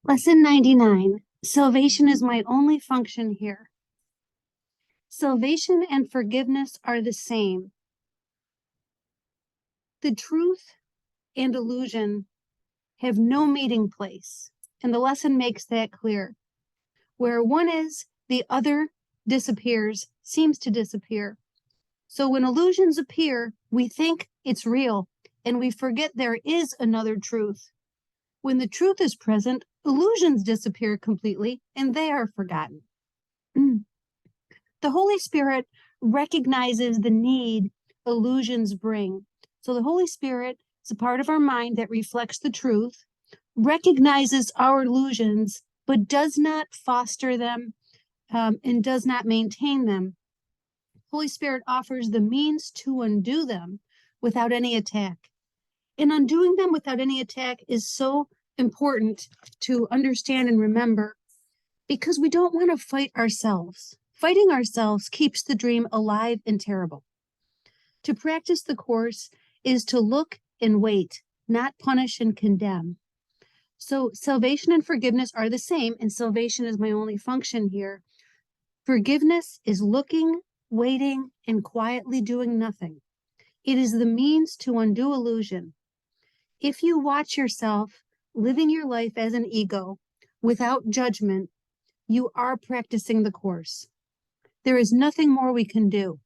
Lesson 99. Salvation is my only function here. Salvation and forgiveness are the same. The truth and illusion have no meeting place, and the lesson makes that clear. Where one is, the other disappears, seems to disappear. So when illusions appear, we think it's real, and we forget there is another truth. When the truth is present, illusions disappear completely, and they are forgotten. The Holy Spirit recognizes the need illusions bring. So the Holy Spirit is a part of our mind that reflects the truth, recognizes our illusions, but does not foster them and does not maintain them. Holy Spirit offers the means to undo them without any attack. And undoing them without any attack is so important to understand and remember, because we don't want to fight ourselves. Fighting ourselves keeps the dream alive and terrible. To practice the course is to look and wait, not punish and condemn. So salvation and forgiveness are the same, and salvation is my only function here. Forgiveness is looking, waiting, and quietly doing nothing. It is the means to undo illusion. If you watch yourself living your life as an ego without judgment, you are practicing the course. There is nothing more we can do.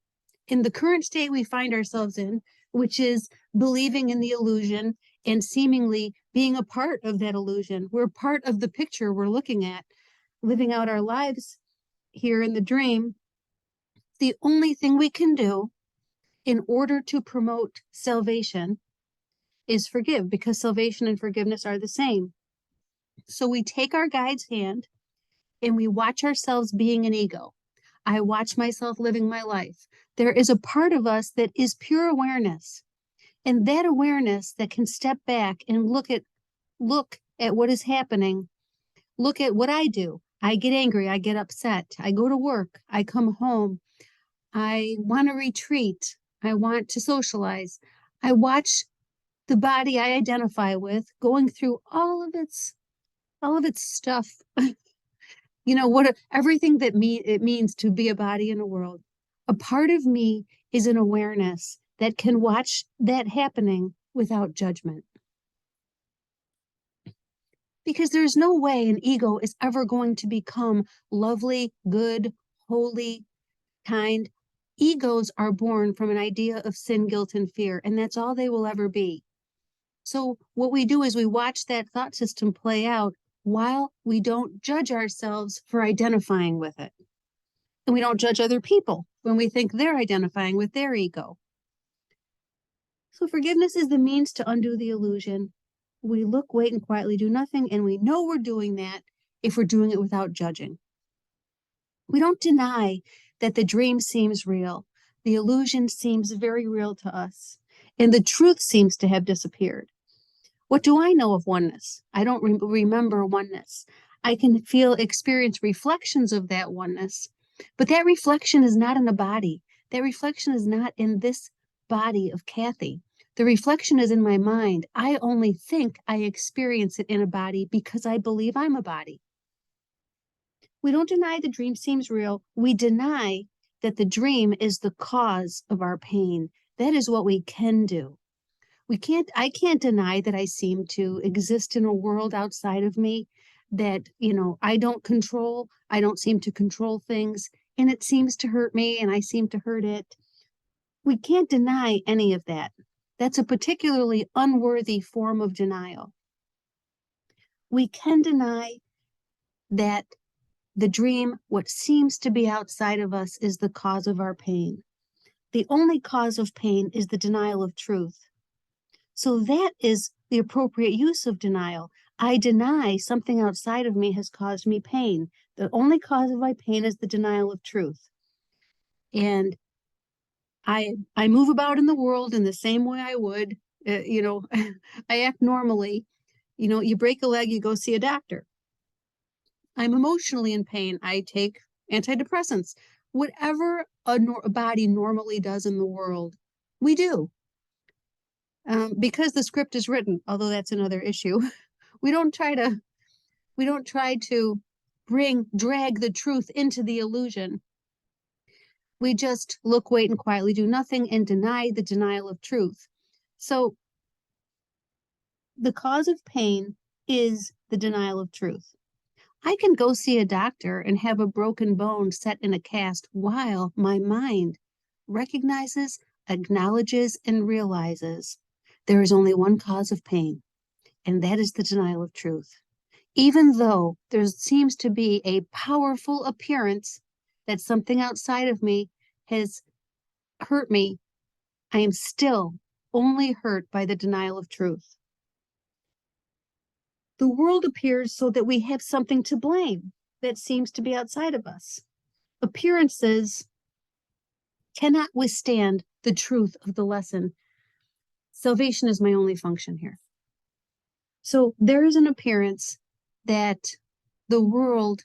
In the current state we find ourselves in, which is believing in the illusion and seemingly being a part of that illusion, we're part of the picture we're looking at, living out our lives here in the dream. The only thing we can do in order to promote salvation is forgive, because salvation and forgiveness are the same. So we take our guide's hand and we watch ourselves being an ego. I watch myself living my life. There is a part of us that is pure awareness. And that awareness that can step back and look at what is happening. Look at what I do. I get angry. I get upset. I go to work. I come home. I want to retreat. I want to socialize. I watch the body I identify with going through all of its stuff. Everything that it means to be a body in a world. A part of me is an awareness that can watch that happening without judgment. Because there's no way an ego is ever going to become lovely, good, holy, kind. Egos are born from an idea of sin, guilt, and fear, and that's all they will ever be. So what we do is we watch that thought system play out while we don't judge ourselves for identifying with it. And we don't judge other people when we think they're identifying with their ego. So forgiveness is the means to undo the illusion. We look, wait, and quietly do nothing, and we know we're doing that if we're doing it without judging. We don't deny that the dream seems real. The illusion seems very real to us, and the truth seems to have disappeared. What do I know of oneness? I don't remember oneness. I can experience reflections of that oneness, but that reflection is not in a body. That reflection is not in this body of Kathy. The reflection is in my mind. I only think I experience it in a body because I believe I'm a body. We don't deny the dream seems real. We deny that the dream is the cause of our pain. That is what we can do. I can't deny that I seem to exist in a world outside of me that, I don't control. I don't seem to control things, and it seems to hurt me and I seem to hurt it. We can't deny any of that. That's a particularly unworthy form of denial. We can deny that the dream, what seems to be outside of us, is the cause of our pain. The only cause of pain is the denial of truth. So that is the appropriate use of denial. I deny something outside of me has caused me pain. The only cause of my pain is the denial of truth. And I move about in the world in the same way I would, I act normally. You break a leg, you go see a doctor. I'm emotionally in pain. I take antidepressants. Whatever a body normally does in the world, we do. Because the script is written, although that's another issue. We don't try to We don't try to drag the truth into the illusion. We just look, wait, and quietly do nothing and deny the denial of truth. So the cause of pain is the denial of truth. I can go see a doctor and have a broken bone set in a cast while my mind recognizes, acknowledges, and realizes there is only one cause of pain, and that is the denial of truth. Even though there seems to be a powerful appearance that something outside of me has hurt me, I am still only hurt by the denial of truth. The world appears so that we have something to blame that seems to be outside of us. Appearances cannot withstand the truth of the lesson. Salvation is my only function here. So there is an appearance that the world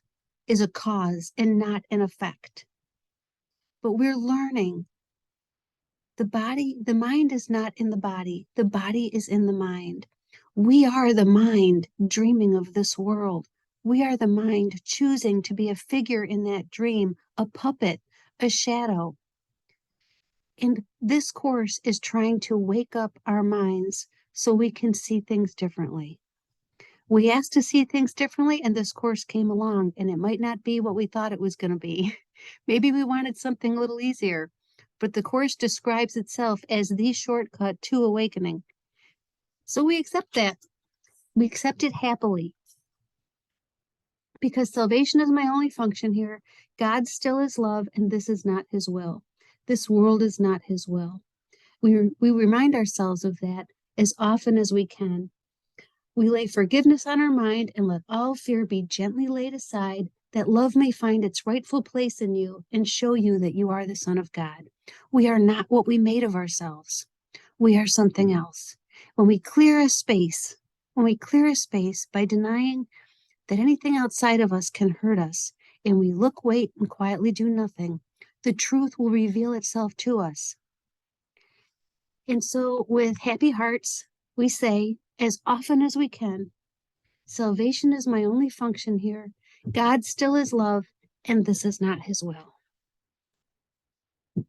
is a cause and not an effect. But we're learning the mind is not in the body is in the mind. We are the mind dreaming of this world. We are the mind choosing to be a figure in that dream, a puppet, a shadow. And this course is trying to wake up our minds so we can see things differently. We asked to see things differently, and this course came along, and it might not be what we thought it was going to be. Maybe we wanted something a little easier, but the course describes itself as the shortcut to awakening. So we accept that. We accept it happily. Because salvation is my only function here. God still is love, and this is not his will. This world is not his will. We remind ourselves of that as often as we can. We lay forgiveness on our mind and let all fear be gently laid aside, that love may find its rightful place in you and show you that you are the Son of God. We are not what we made of ourselves. We are something else. When we clear a space by denying that anything outside of us can hurt us, and we look, wait, and quietly do nothing, the truth will reveal itself to us. And so with happy hearts, we say, as often as we can, salvation is my only function here. God still is love, and this is not his will.